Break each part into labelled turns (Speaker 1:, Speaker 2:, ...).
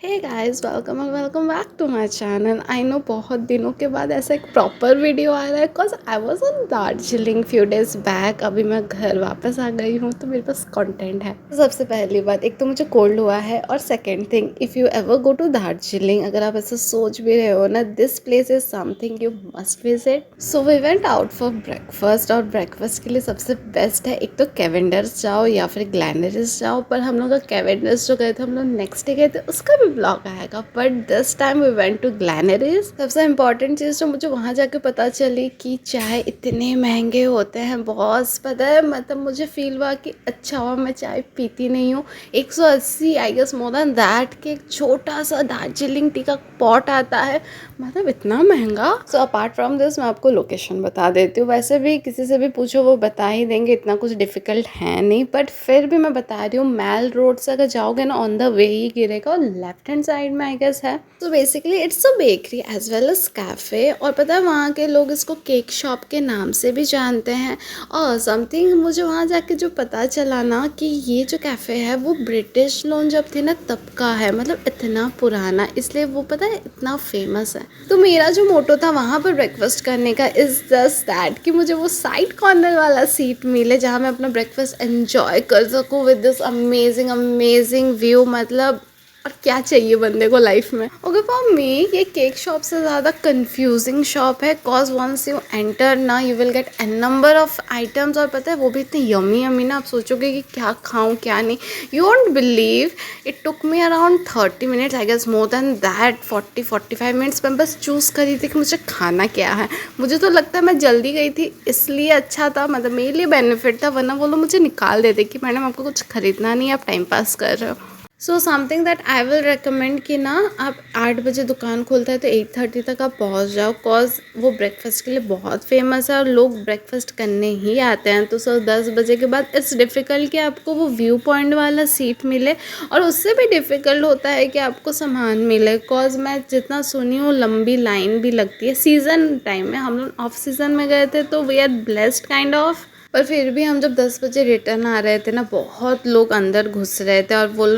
Speaker 1: Hey guys, welcome and welcome back to my channel. I know बहुत दिनों के बाद ऐसा एक प्रॉपर वीडियो आ रहा है because I was in Darjeeling few days back. अभी मैं घर वापस आ गई हूँ तो मेरे पास कंटेंट है। तो सबसे पहली बात, एक तो मुझे कोल्ड हुआ है और second thing, if you ever go to Darjeeling, अगर आप ऐसा सोच भी रहे हो ना, this place is something you must visit. So we went out for breakfast और ब्रेकफास्ट के लिए सबसे बेस्ट है एक तो कैवेंडर्स जाओ या फिर ग्लैनरिस जाओ। पर हम लोग कैवेंडर्स जो गए थे, हम लोग नेक्स्ट डे गए थे, उसका भी ब्लॉग आएगा। But this time we went to ग्लैनरिस। सबसे इम्पोर्टेंट चीज़ जो मुझे वहाँ जाके पता चली कि चाय इतने महंगे होते हैं बॉस। पता है, मतलब मुझे फील हुआ कि अच्छा हुआ मैं चाय पीती नहीं हूँ। 180 I guess more than that के एक छोटा सा दार्जिलिंग टी का पॉट आता है, मतलब इतना महंगा। सो अपार्ट फ्रॉम दिस मैं आपको लोकेशन बता देती हूँ। वैसे भी किसी से भी पूछो वो बता ही देंगे, इतना कुछ डिफिकल्ट है नहीं, बट फिर भी मैं बता रही हूँ। मैल रोड से अगर जाओगे ना, ऑन द वे ही गिरेगा और लेफ्ट हैंड साइड में आई गेस है। तो basically it's a bakery as well as cafe. और पता है वहाँ के लोग इसको केक शॉप के नाम से भी जानते हैं। और समथिंग मुझे वहाँ जाके जो पता चला ना, कि ये जो कैफ़े है वो ब्रिटिश लोग जब थे ना तब का है, मतलब इतना पुराना, इसलिए वो पता है इतना फेमस है। तो मेरा जो मोटो था वहाँ पर ब्रेकफास्ट करने का इज़ जस्ट दैट कि मुझे वो साइड कॉर्नर वाला सीट मिले जहाँ मैं अपना ब्रेकफास्ट एंजॉय कर सकूँ with this amazing amazing view. मतलब और क्या चाहिए बंदे को लाइफ में। ओके, फॉर मी ये केक शॉप से ज़्यादा कंफ्यूजिंग शॉप है। कॉज वंस यू एंटर ना, you will get an number of items. और पता है वो भी इतनी यमी यमी ना, आप सोचोगे कि क्या खाऊं क्या नहीं। You won't believe, it took me around 30 minutes I guess, more than that 40-45 minutes में बस चूज़ करी थी कि मुझे खाना क्या है। मुझे तो लगता है मैं जल्दी गई थी इसलिए अच्छा था, मतलब मेरे लिए बेनिफिट था, वरना वो लोग मुझे निकाल देते कि मैडम आपको कुछ खरीदना नहीं, आप टाइम पास कर रहे हो। So something that I will recommend कि ना, आप 8 बजे दुकान खुलता है तो 8:30 तक आप पहुंच जाओ। कॉज वो ब्रेकफास्ट के लिए बहुत फेमस है और लोग ब्रेकफास्ट करने ही आते हैं। तो सर 10 बजे के बाद इट्स डिफ़िकल्ट कि आपको वो व्यू पॉइंट वाला सीट मिले, और उससे भी डिफ़िकल्ट होता है कि आपको सामान मिले। कॉज मैं जितना सुनी हूँ लंबी लाइन भी लगती है सीज़न टाइम में। हम लोग ऑफ सीज़न में गए थे तो we are blessed kind of. पर फिर भी हम जब 10 बजे रिटर्न आ रहे थे ना, बहुत लोग अंदर घुस रहे थे। और वो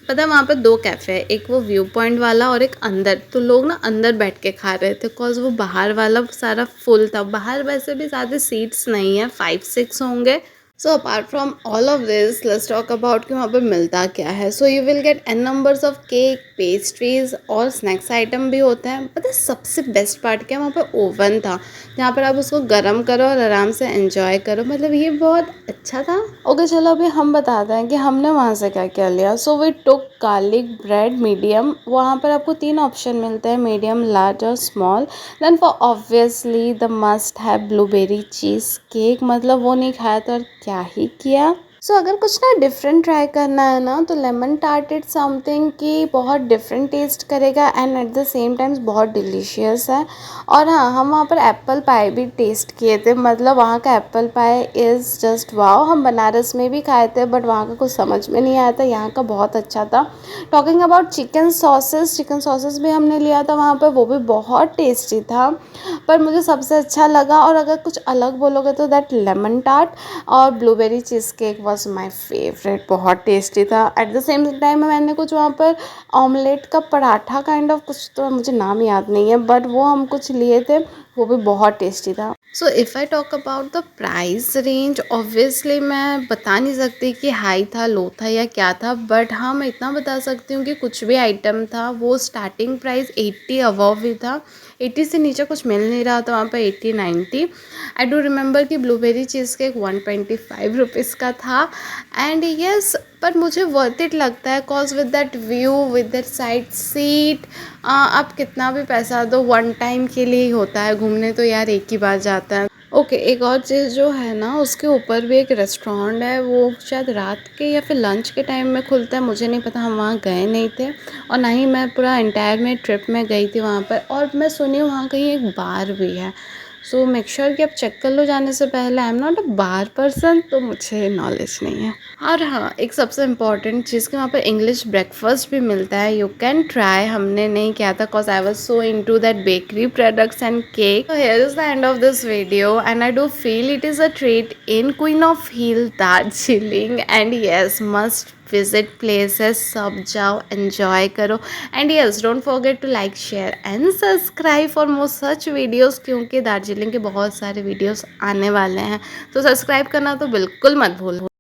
Speaker 1: पता है वहाँ पे 2 कैफ़े है, एक वो व्यू पॉइंट वाला और एक अंदर। तो लोग ना अंदर बैठ के खा रहे थे कॉज वो बाहर वाला सारा फुल था। बाहर वैसे भी ज़्यादा सीट्स नहीं है, 5-6 होंगे। So apart from all of this, let's talk about कि वहाँ पे मिलता क्या है। So you will get an numbers of cake, pastries और स्नैक्स आइटम भी होते हैं। पता है सबसे बेस्ट पार्ट क्या, वहाँ पे ओवन था जहाँ पर आप उसको गर्म करो और आराम से एंजॉय करो। मतलब ये बहुत अच्छा था। ओके चलो अभी हम बताते हैं कि हमने वहाँ से क्या क्या लिया। So we took garlic bread medium. वहाँ पर आपको 3 ऑप्शन मिलते हैं, मीडियम, लार्ज और small. Then for obviously the must है ब्लूबेरी चीज़ केक। मतलब वो नहीं खाया तो और क्या ही किया। सो अगर कुछ ना डिफरेंट ट्राई करना है ना, तो लेमन टार्ट इट समथिंग कि बहुत डिफरेंट टेस्ट करेगा and at the same times बहुत डिलीशियस है। और हाँ, हम वहाँ पर एप्पल पाई भी टेस्ट किए थे। मतलब वहाँ का apple pie is just wow. हम बनारस में भी खाए थे बट वहाँ का कुछ समझ में नहीं आया था, यहाँ का बहुत अच्छा था। टॉकिंग अबाउट चिकन सॉसेस भी हमने लिया था वहाँ पर, वो भी बहुत टेस्टी था। पर मुझे सबसे अच्छा लगा, और अगर कुछ अलग बोलोगे तो दैट लेमन टार्ट और blueberry cheese cake was my favourite. बहुत टेस्टी था। एट द सेम टाइम मैंने कुछ वहाँ पर ऑमलेट का पराठा काइंड ऑफ कुछ, तो मुझे नाम याद नहीं है, बट वो हम कुछ लिए थे, वो भी बहुत टेस्टी था। So if I talk about the price range, obviously मैं बता नहीं सकती कि हाई था, लो था या क्या था, बट हाँ मैं इतना बता सकती हूँ कि कुछ भी आइटम था वो स्टार्टिंग प्राइस 80 अबव ही था। 80 से नीचे कुछ मिल नहीं रहा था वहाँ पर, 80-90। आई डू रिमेंबर कि ब्लूबेरी चीज़ केक 125 रुपीज़ का था। एंड येस, पर मुझे वर्थ इट लगता है cause with that view, with that side seat, आप कितना भी पैसा दो, वन टाइम के लिए ही होता है। घूमने तो यार एक ही बार जाता है। ओके, एक और चीज़ जो है ना, उसके ऊपर भी एक रेस्टोरेंट है, वो शायद रात के या फिर लंच के टाइम में खुलता है, मुझे नहीं पता, हम वहाँ गए नहीं थे। और ना ही मैं पूरा एंटायर में ट्रिप में गई थी वहाँ पर। और मैं सुनी हूँ वहाँ कहीं एक बार भी है। सो मेक श्योर कि आप चेक कर लो जाने से पहले। I am not a bar person, तो मुझे नॉलेज नहीं है। और हाँ, एक सबसे इम्पॉर्टेंट चीज़ कि वहाँ पर इंग्लिश ब्रेकफास्ट भी मिलता है, यू कैन ट्राई। हमने नहीं किया था cause I was so into that bakery products and cake. So here is the end of this video, and I do feel it is a treat in Queen of Hill, Darjeeling, and yes, must visit places, सब जाओ, enjoy करो। And yes, don't forget to like, share and subscribe for more such videos, क्योंकि दार्जिलिंग के बहुत सारे videos आने वाले हैं, तो सब्सक्राइब करना तो बिल्कुल मत भूलो।